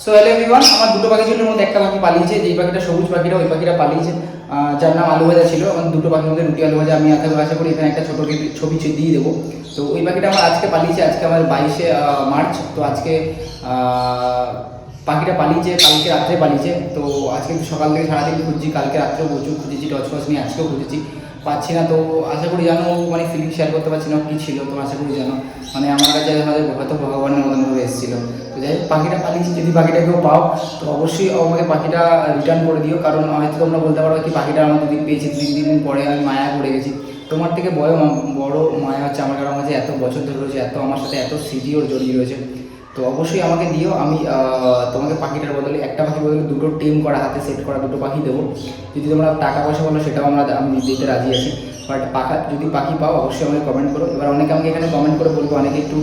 So hello everyone, আমার দুটো পাখি ছিল, মধ্যে একটা পাখি পালিয়েছে, যেই পাখিটা সবুজ পাখিটা, ওই পাখিটা পালিয়েছে, যার নাম আলু ভাজা ছিল। আমার দুটো পাখির মধ্যে রুটি আলু ভাজা, আমি আশা করি এখানে একটা ছোটো ছবি দিয়ে দেবো। তো ওই পাখিটা আমার আজকে পালিয়েছে, আজকে আমার 22শে মার্চ। তো আজকে পাখিটা পালিয়েছে, কালকে রাত্রে পালিয়েছে। তো আজকে সকাল থেকে সারাদিন খুঁজছি, কালকে রাত্রেও প্রচুর খুঁজেছি, টর্চ ফর্চ নিয়ে আজকেও খুঁজেছি, পাচ্ছি না। তো আশা করি জানো, মানে ফিলিং শেয়ার করতে পারছি না কী ছিল। তো আশা করি জানো, মানে আমার কাছে হয়তো ভগবানের মতনভাবে এসেছিলো। তো যাই হোক, পাখিটা পালিয়েছি, যদি পাখিটা কেউ পাও তো অবশ্যই আমাকে পাখিটা রিটার্ন করে দিও। কারণ হয়তো তোমরা বলতে পারো কি, পাখিটা আমার দুদিন পেয়েছি, 3 দিন পরে আমি মায়া পড়ে গেছি। তোমার থেকে বড় মায়া হচ্ছে আমার, কারণ আমার যে এত বছর ধরে রয়েছে, এত আমার সাথে এত স্মৃতি ওর জড়িয়ে রয়েছে। তো অবশ্যই আমাকে দিও। আমি তোমাকে পাখিটার বদলে, একটা পাখির বদলে দুটো টিম করা, হাতে সেট করা দুটো পাখি দেবো। যদি তোমরা টাকা পয়সা বলো সেটাও আমি দিতে রাজি আছি। বাট যদি পাখি পাও অবশ্যই আমাকে কমেন্ট করো। এবার অনেকে আমাকে এখানে কমেন্ট করে বলবো, অনেকে একটু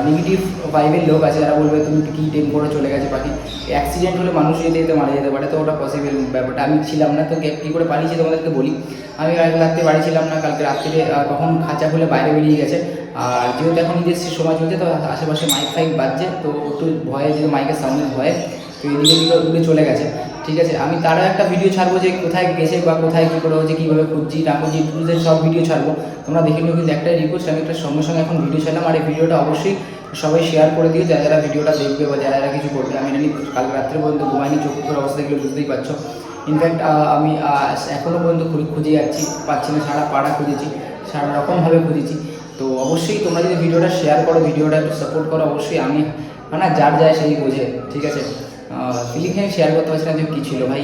নেগেটিভ ভাইবের লোক আছে, যারা বলবে তুমি কী টেম করে চলে গেছে পাখি, অ্যাক্সিডেন্ট হলে মানুষ যেতে যেতে মারা যেতে পারে। তো ওটা পসিবল ব্যাপারটা, আমি ছিলাম না। তো কী করে পালিয়েছি তোমাদেরকে বলি। আমি কালকে রাত্রে বাড়ি ছিলাম না, কালকে রাত্রিরে কখন খাঁচা খুলে বাইরে বেরিয়ে গেছে। আর যেহেতু এখন ঈদের সময় চলছে, তো আশেপাশে মাইক ফাইক বাজছে, তো একটু ভয়ে, যে মাইকের সাউন্ডের ভয়ে তো এদিকে দূরে চলে গেছে। ঠিক আছে, আমি তারও একটা ভিডিও ছাড়বো, যে কোথায় গেছে বা কোথায় কী করে হচ্ছে, কীভাবে খুঁজছি না খুঁজছি, টুরিস্টের সব ভিডিও ছাড়বো, তোমরা দেখে নিও। কিন্তু একটাই রিকোয়েস্ট, আমি একটা সঙ্গে সঙ্গে এখন ভিডিও ছাড়লাম, আর এই ভিডিওটা অবশ্যই সবাই শেয়ার করে দিও, যারা যারা ভিডিওটা দেখবে বা যারা যারা কিছু করবে। আমি জানি কালকে রাত্রে পর্যন্ত ঘুমাইনি, চোখ করে অবস্থা দেখলে বুঝতেই পারছো। ইনফ্যাক্ট আমি এখনও পর্যন্ত খুঁজে যাচ্ছি, পাচ্ছি না, সারা পাড়া খুঁজেছি, সারা রকমভাবে খুঁজেছি। তো অবশ্যই তোমরা যদি ভিডিওটা শেয়ার করো, ভিডিওটা একটু সাপোর্ট করো, অবশ্যই আমি মানে যার যায় সেই বোঝে। ঠিক আছে, ফিলিংকে আমি শেয়ার করতে পারছি না যে কী ছিল ভাই,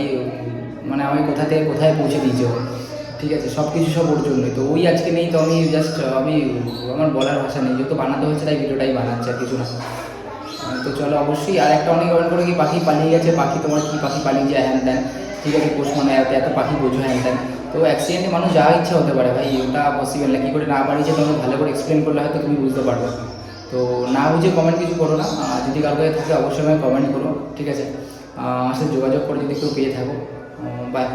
মানে আমি কোথা থেকে কোথায় পৌঁছে দিয়েছি ও। ঠিক আছে, সব কিছু সব ওর জন্যই। তো ওই আজকে নেই, তো আমি জাস্ট আমার বলার ভাষা নেই, যেহেতু বানাতে হচ্ছে তাই ভিডিওটাই বানাচ্ছে, আর কিছু না। তো চলো, অবশ্যই। আর একটা অনেক কমেন্ট করে কি পাখি পালিয়ে গেছে, পাখি তোমার কী পাখি পালিয়ে যায়, হ্যান ত্যান। ঠিক আছে, পোষ মানে এত পাখি বোঝো, হ্যান ত্যান। তো অ্যাক্সিডেন্টে মানুষ যা ইচ্ছা হতে পারে ভাই, ওটা পসিবল না। কী করে না পারিয়েছে, তোমাকে ভালো করে এক্সপ্লেন করলে হয়তো তুমি বুঝতে পারবে। তো না বুঝে কমেন্ট কিছু করো না। যদি কারো কাছে থাকে অবশ্যই আমাকে কমেন্ট করো। ঠিক আছে, আমার সাথে যোগাযোগ করে যদি কেউ পেয়ে থাকো। বাই।